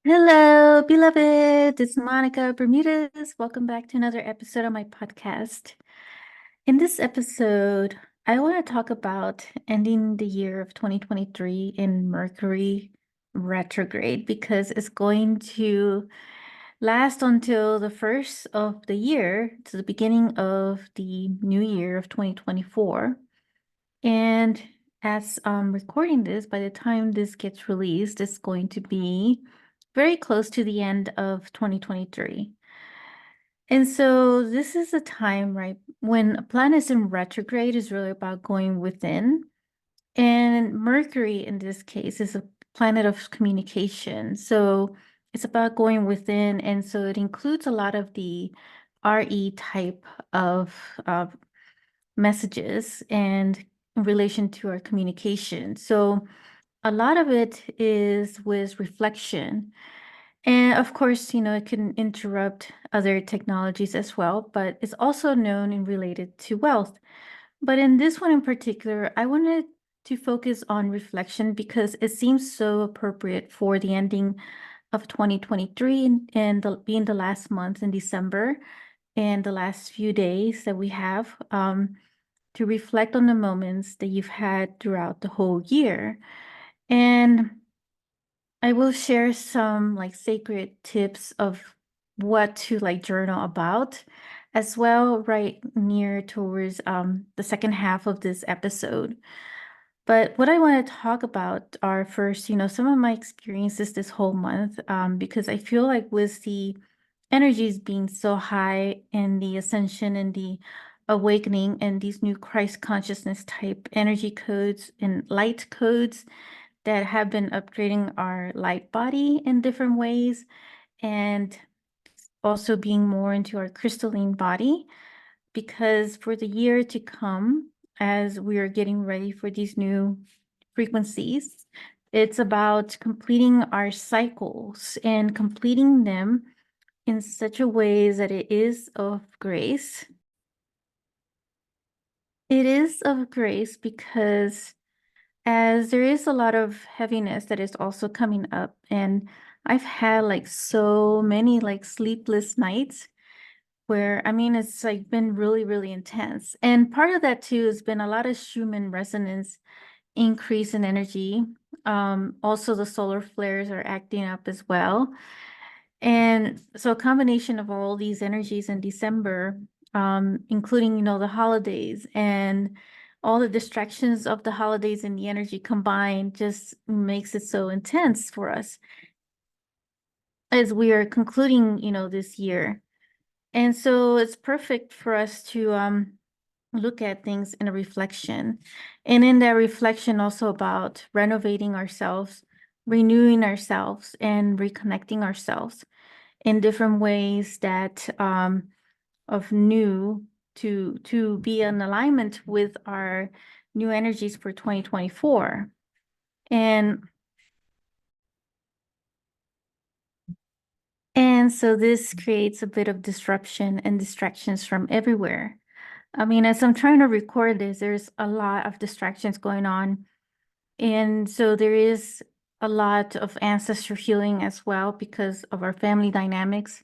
Hello, beloved. It's Monica Bermudez. Welcome back to another episode of my podcast. In this episode, I want to talk about ending the year of 2023 in Mercury Retrograde because it's going to last until the first of the year, to the beginning of the new year of 2024. And as I'm recording this, by the time this gets released, it's going to be very close to the end of 2023. And so this is a time, right, when a planet is in retrograde is really about going within. And Mercury, in this case, is a planet of communication. So it's about going within. And so it includes a lot of the RE type of messages and in relation to our communication. So a lot of it is with reflection. And of course, it can interrupt other technologies as well, but it's also known and related to wealth. But in this one in particular, I wanted to focus on reflection because it seems so appropriate for the ending of 2023 and being the last month in December and the last few days that we have. To reflect on the moments that you've had throughout the whole year. And I will share some like sacred tips of what to like journal about as well, right near towards the second half of this episode. But what I want to talk about are first, some of my experiences this whole month, because I feel like with the energies being so high in the ascension and the awakening and these new Christ consciousness type energy codes and light codes that have been upgrading our light body in different ways and also being more into our crystalline body because for the year to come, as we are getting ready for these new frequencies, it's about completing our cycles and completing them in such a way that it is of grace. It is of grace because as there is a lot of heaviness that is also coming up, and I've had like so many like sleepless nights where I mean it's like been really, really intense. And part of that too has been a lot of Schumann resonance increase in energy. Also the solar flares are acting up as well. And so a combination of all these energies in December, including, the holidays and all the distractions of the holidays and the energy combined just makes it so intense for us as we are concluding, this year. And so it's perfect for us to look at things in a reflection. And in that reflection, also about renovating ourselves, renewing ourselves, and reconnecting ourselves in different ways that of new to be in alignment with our new energies for 2024. And so this creates a bit of disruption and distractions from everywhere. I mean, as I'm trying to record this, there's a lot of distractions going on. And so there is a lot of ancestor healing as well because of our family dynamics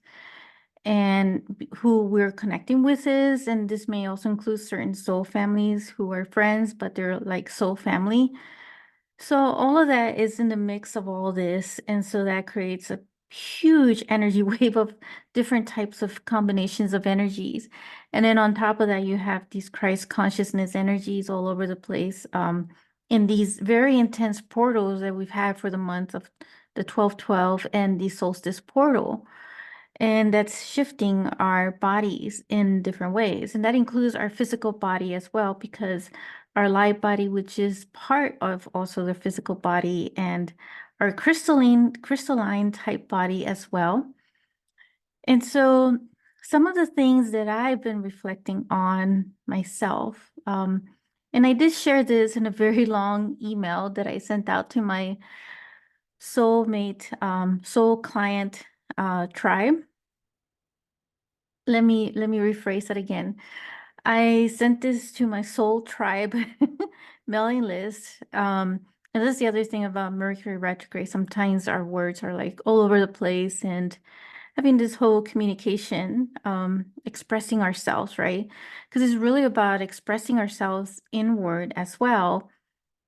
and who we're connecting with is. And this may also include certain soul families who are friends, but they're like soul family. So all of that is in the mix of all this. And so that creates a huge energy wave of different types of combinations of energies. And then on top of that, you have these Christ consciousness energies all over the place in these very intense portals that we've had for the month of the 12/12 and the solstice portal. And that's shifting our bodies in different ways. And that includes our physical body as well, because our light body, which is part of also the physical body, and our crystalline type body as well. And so some of the things that I've been reflecting on myself, and I did share this in a very long email that I sent out to my soulmate, soul client tribe. Let me rephrase that again. I sent this to my soul tribe mailing list And that's the other thing about Mercury retrograde. Sometimes our words are like all over the place and having this whole communication, expressing ourselves, right? Because it's really about expressing ourselves inward as well.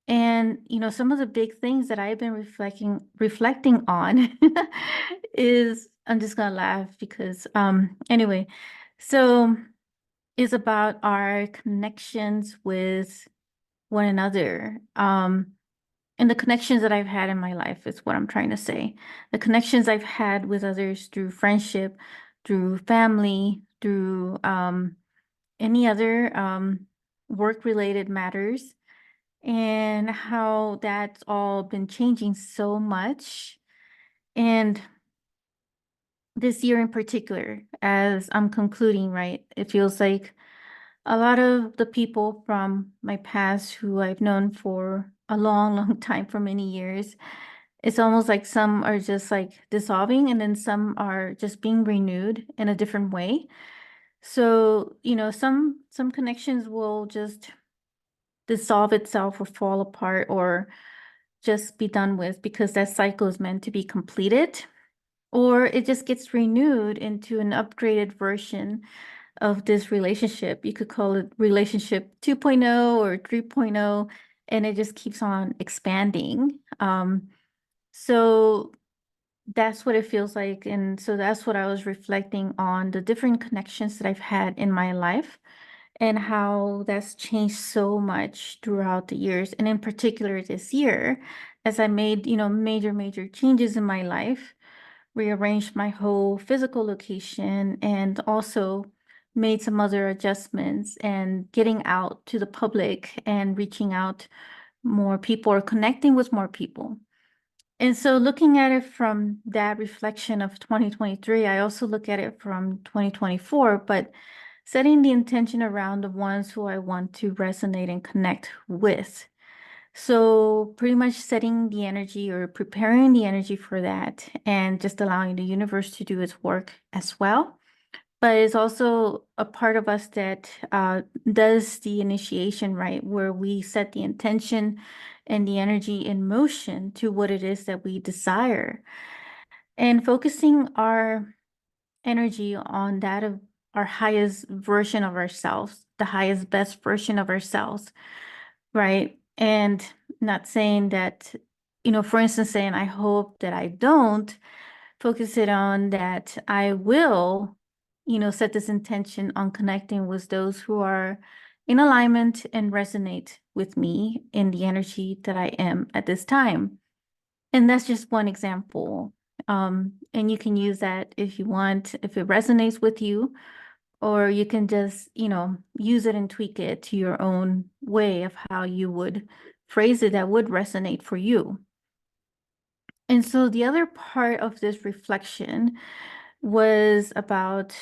And some of the big things that I've been reflecting on is I'm just gonna laugh because anyway, so it's about our connections with one another. And the connections that I've had in my life is what I'm trying to say. The connections I've had with others through friendship, through family, through any other work-related matters, and how that's all been changing so much. And this year in particular, as I'm concluding, right, it feels like a lot of the people from my past who I've known for a long, long time, for many years, it's almost like some are just like dissolving and then some are just being renewed in a different way. So, some connections will just dissolve itself or fall apart or just be done with because that cycle is meant to be completed, or it just gets renewed into an upgraded version of this relationship. You could call it relationship 2.0 or 3.0, and it just keeps on expanding. So that's what it feels like. And so that's what I was reflecting on, the different connections that I've had in my life and how that's changed so much throughout the years. And in particular this year, as I made, major, major changes in my life, rearranged my whole physical location, and also made some other adjustments and getting out to the public and reaching out more people or connecting with more people. And so looking at it from that reflection of 2023, I also look at it from 2024, but setting the intention around the ones who I want to resonate and connect with. So pretty much setting the energy or preparing the energy for that and just allowing the universe to do its work as well. But it's also a part of us that does the initiation, right? Where we set the intention and the energy in motion to what it is that we desire. And focusing our energy on that of our highest version of ourselves, the highest, best version of ourselves, right? And not saying that, for instance, saying, I hope that I don't focus it on that I will, set this intention on connecting with those who are in alignment and resonate with me in the energy that I am at this time. And that's just one example. And you can use that if you want, if it resonates with you, or you can just, use it and tweak it to your own way of how you would phrase it that would resonate for you. And so the other part of this reflection was about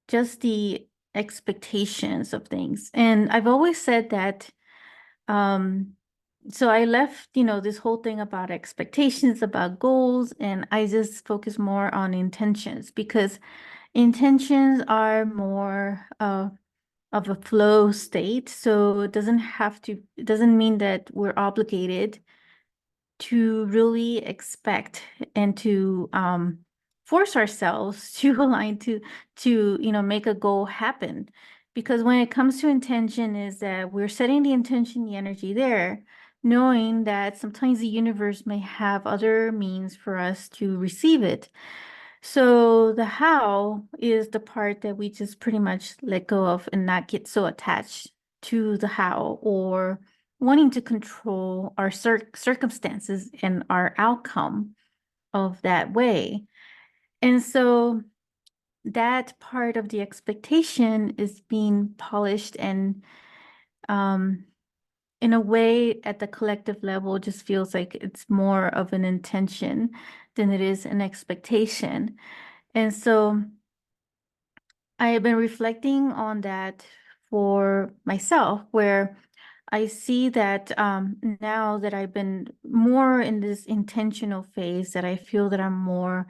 just the expectations of things. And I've always said that, so I left, this whole thing about expectations, about goals, and I just focus more on intentions because intentions are more of a flow state. So it doesn't mean that we're obligated to really expect and to force ourselves to align to make a goal happen. Because when it comes to intention is that we're setting the intention, the energy there, knowing that sometimes the universe may have other means for us to receive it. So the how is the part that we just pretty much let go of and not get so attached to the how or wanting to control our circumstances and our outcome of that way. And so that part of the expectation is being polished and in a way at the collective level just feels like it's more of an intention than it is an expectation. And so I have been reflecting on that for myself, where I see that now that I've been more in this intentional phase, that I feel that I'm more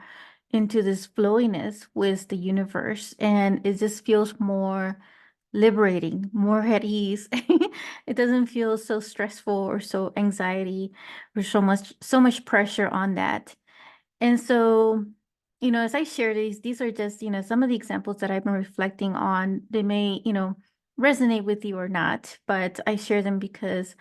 into this flowiness with the universe, and it just feels more liberating, more at ease. It doesn't feel so stressful or so anxiety or so much pressure on that. And so, as I share these are just, some of the examples that I've been reflecting on. They may, resonate with you or not, but I share them because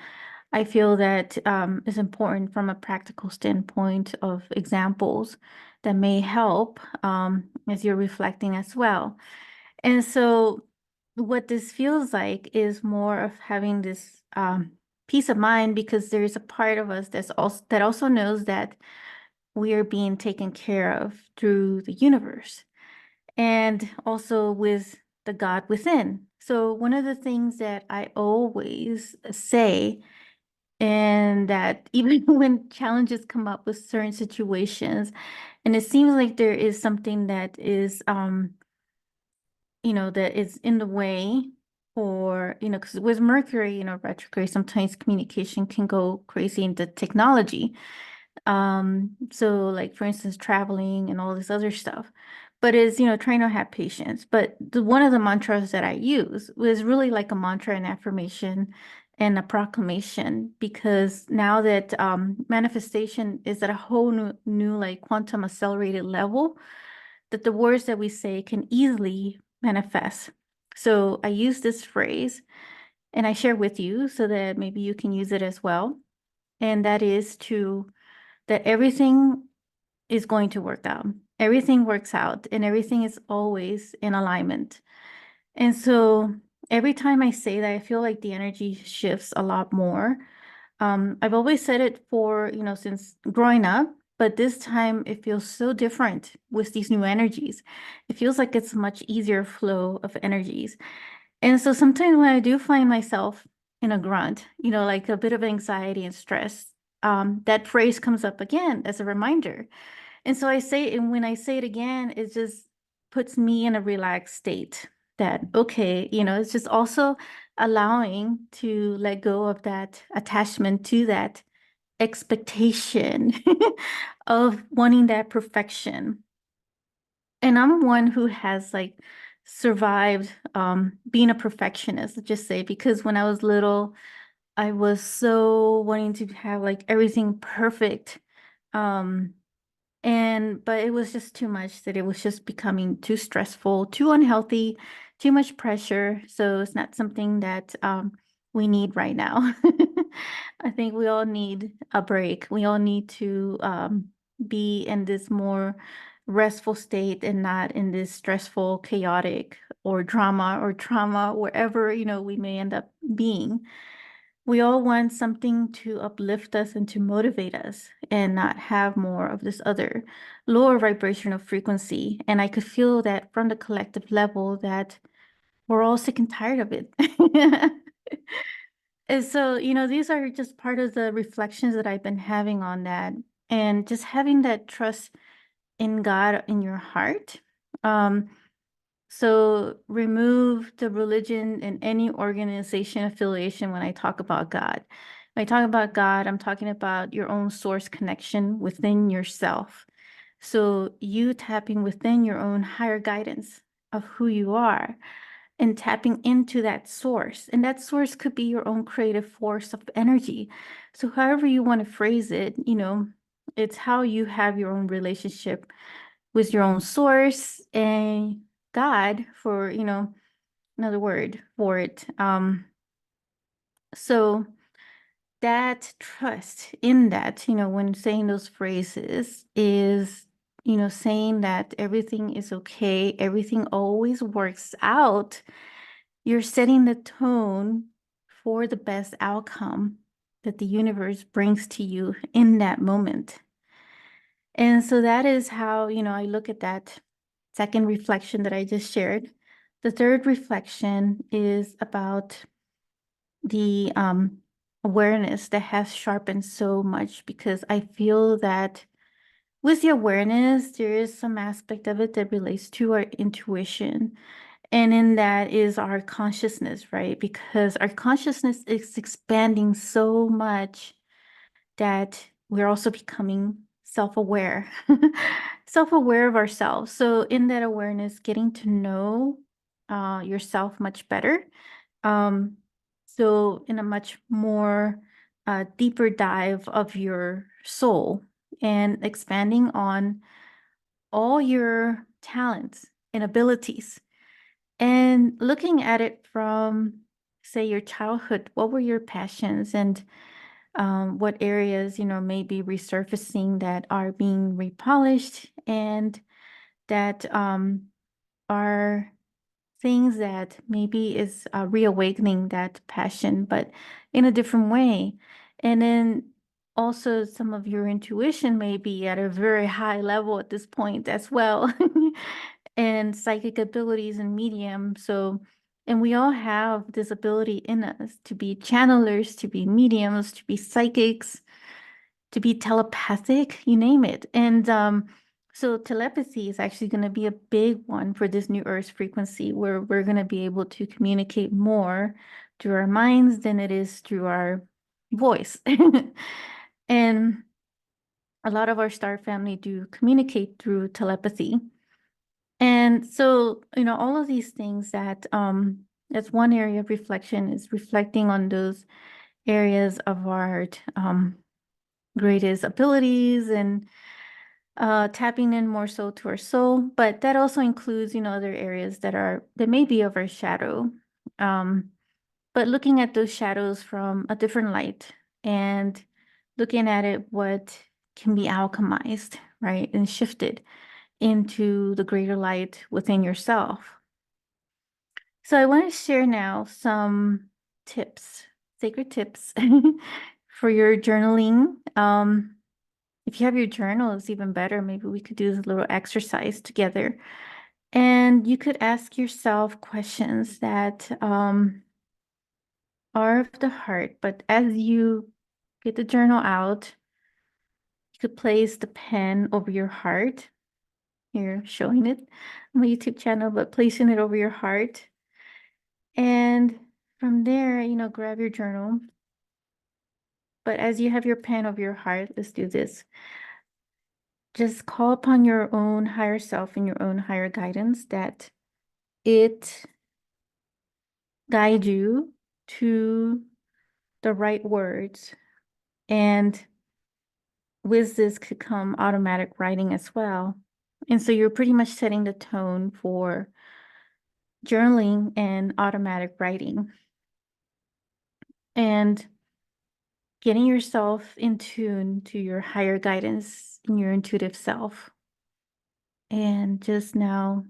I feel that is important from a practical standpoint of examples that may help as you're reflecting as well. And so, what this feels like is more of having this peace of mind, because there's a part of us that also knows that we are being taken care of through the universe, and also with the God within. So, one of the things that I always say, and that even when challenges come up with certain situations, and it seems like there is something that is, that is in the way, or, because with Mercury, retrograde, sometimes communication can go crazy into technology. So like for instance, traveling and all this other stuff. But is, trying to have patience. But one of the mantras that I use was really like a mantra, and affirmation, and a proclamation, because now that manifestation is at a whole new like quantum accelerated level, that the words that we say can easily manifest. So I use this phrase and I share with you so that maybe you can use it as well. And that is that everything is going to work out. Everything works out, and everything is always in alignment. And so every time I say that, I feel like the energy shifts a lot more. I've always said it for, since growing up, but this time it feels so different with these new energies. It feels like it's a much easier flow of energies. And so sometimes when I do find myself in a grunt, like a bit of anxiety and stress, that phrase comes up again as a reminder. And so I say, and when I say it again, it just puts me in a relaxed state that, okay, it's just also allowing to let go of that attachment to that expectation of wanting that perfection. And I'm one who has like survived being a perfectionist, let's just say, because when I was little, I was so wanting to have like everything perfect. Um, but it was just too much, that it was just becoming too stressful, too unhealthy, too much pressure. So it's not something that we need right now. I think we all need a break. We all need to be in this more restful state, and not in this stressful, chaotic, or drama or trauma, wherever, we may end up being. We all want something to uplift us and to motivate us, and not have more of this other lower vibrational frequency. And I could feel that from the collective level that we're all sick and tired of it. And so, these are just part of the reflections that I've been having on that, and just having that trust in God in your heart. Um, so remove the religion and any organization affiliation when I talk about God. When I talk about God, I'm talking about your own source connection within yourself. So you tapping within your own higher guidance of who you are, and tapping into that source. And that source could be your own creative force of energy. So however you want to phrase it, it's how you have your own relationship with your own source, and God, for, another word for it. So that trust in that, when saying those phrases, is, saying that everything is okay, everything always works out. You're setting the tone for the best outcome that the universe brings to you in that moment. And so that is how, I look at that second reflection that I just shared. The third reflection is about the awareness that has sharpened so much, because I feel that with the awareness, there is some aspect of it that relates to our intuition. And in that is our consciousness, right? Because our consciousness is expanding so much that we're also becoming self-aware, self-aware of ourselves. So in that awareness, getting to know yourself much better. Um, so in a much more deeper dive of your soul and expanding on all your talents and abilities and looking at it from, say, your childhood. What were your passions and what areas, may be resurfacing that are being repolished and that are things that maybe is reawakening that passion, but in a different way. And then also some of your intuition may be at a very high level at this point as well, and psychic abilities and medium. So, and we all have this ability in us to be channelers, to be mediums, to be psychics, to be telepathic, you name it. And so telepathy is actually going to be a big one for this new Earth frequency, where we're going to be able to communicate more through our minds than it is through our voice. And a lot of our star family do communicate through telepathy. And so, all of these things that's one area of reflection, is reflecting on those areas of our greatest abilities and tapping in more so to our soul. But that also includes, other areas that may be of our shadow. Um, but looking at those shadows from a different light and looking at it, what can be alchemized, right? And shifted into the greater light within yourself. So I want to share now some tips, sacred tips for your journaling. If you have your journal, it's even better. Maybe we could do this little exercise together. And you could ask yourself questions that are of the heart. But as you get the journal out, you could place the pen over your heart. Here, showing it on my YouTube channel, but placing it over your heart. And from there, grab your journal. But as you have your pen over your heart, let's do this. Just call upon your own higher self and your own higher guidance, that it guide you to the right words. And with this could come automatic writing as well. And so you're pretty much setting the tone for journaling and automatic writing. And getting yourself in tune to your higher guidance and your intuitive self. And just now,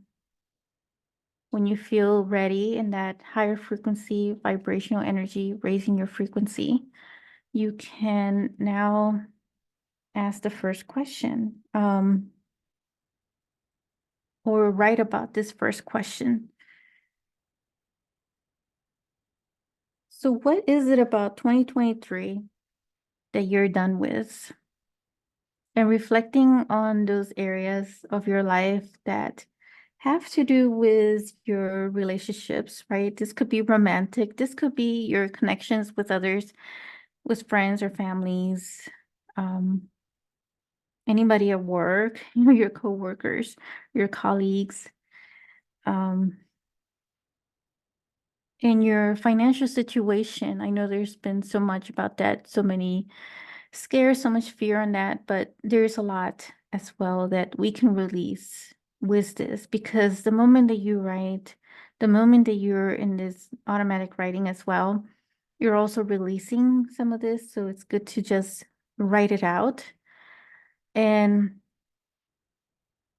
when you feel ready in that higher frequency, vibrational energy, raising your frequency, you can now ask the first question, or write about this first question. So what is it about 2023 that you're done with? And reflecting on those areas of your life that have to do with your relationships, right? This could be romantic. This could be your connections with others, with friends or families, anybody at work, your coworkers, your colleagues, in your financial situation. I know there's been so much about that, so many scares, so much fear on that, but there's a lot as well that we can release with this, because the moment that you write, the moment that you're in this automatic writing as well, you're also releasing some of this. So it's good to just write it out. And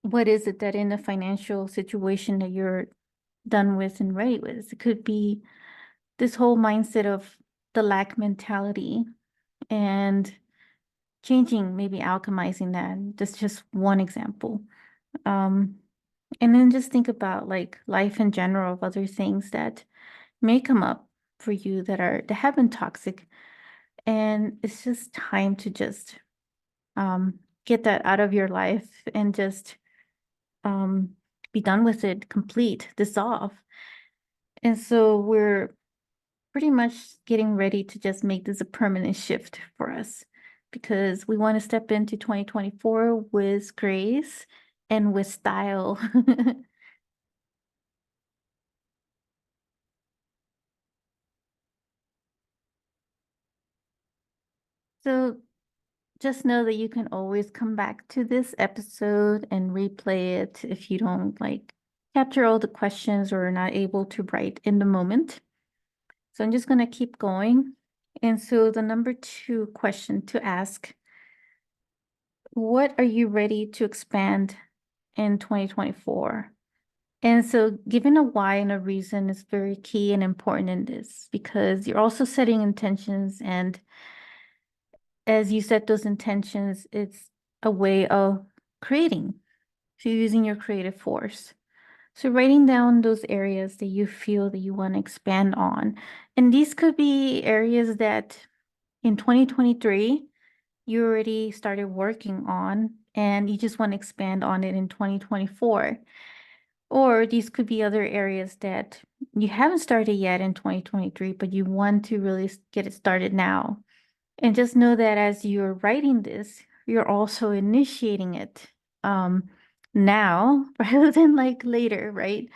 what is it that in the financial situation that you're done with and ready with? It could be this whole mindset of the lack mentality and changing, maybe alchemizing that. That's just one example. And then just think about like life in general, of other things that may come up for you that have been toxic. And it's just time to just get that out of your life and just um, be done with it, complete, dissolve. And so we're pretty much getting ready to just make this a permanent shift for us, because we want to step into 2024 with grace and with style. So just know that you can always come back to this episode and replay it if you don't like capture all the questions or are not able to write in the moment. So I'm just going to keep going. And so the number 2 question to ask, what are you ready to expand in 2024? And so giving a why and a reason is very key and important in this because you're also setting intentions. And as you set those intentions, it's a way of creating. So using your creative force. So writing down those areas that you feel that you want to expand on. And these could be areas that in 2023, you already started working on and you just want to expand on it in 2024. Or these could be other areas that you haven't started yet in 2023, but you want to really get it started now. And just know that as you're writing this, you're also initiating it now rather than like later, right?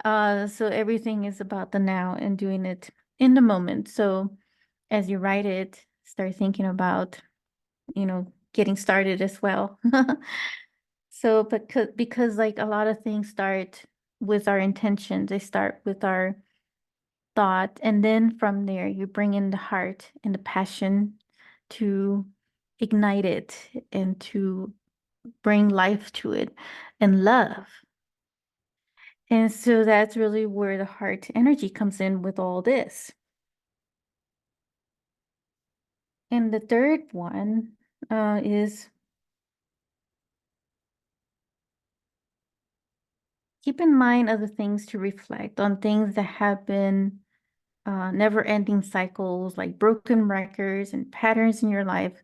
So everything is about the now and doing it in the moment. So as you write it, start thinking about, getting started as well. So, because like a lot of things start with our intention, they start with our thought, and then from there you bring in the heart and the passion to ignite it and to bring life to it and love. And so that's really where the heart energy comes in with all this. And the third one is keep in mind other things to reflect on things that have been never-ending cycles, like broken records and patterns in your life.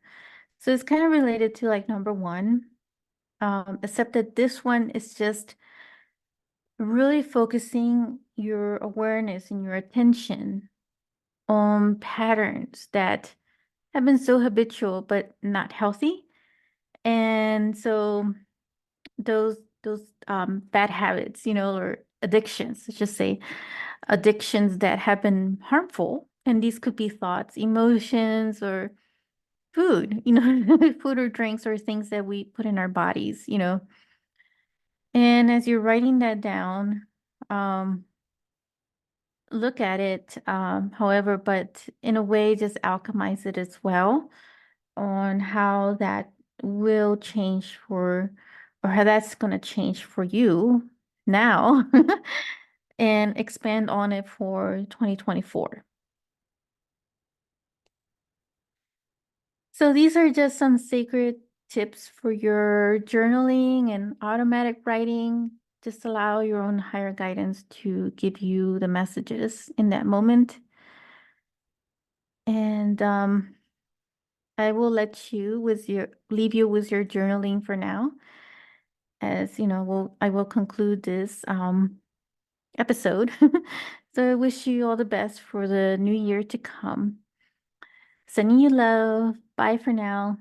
So it's kind of related to like number 1, except that this one is just really focusing your awareness and your attention on patterns that have been so habitual but not healthy. And so those bad habits, or addictions, let's just say addictions that have been harmful. And these could be thoughts, emotions, or food, food or drinks or things that we put in our bodies. And as you're writing that down, um, look at it, however, but in a way, just alchemize it as well on how that will change or how that's going to change for you now and expand on it for 2024. So these are just some sacred tips for your journaling and automatic writing. Just allow your own higher guidance to give you the messages in that moment. And I will leave you with your journaling for now. As you know, I will conclude this episode. So I wish you all the best for the new year to come. Sending you love. Bye for now.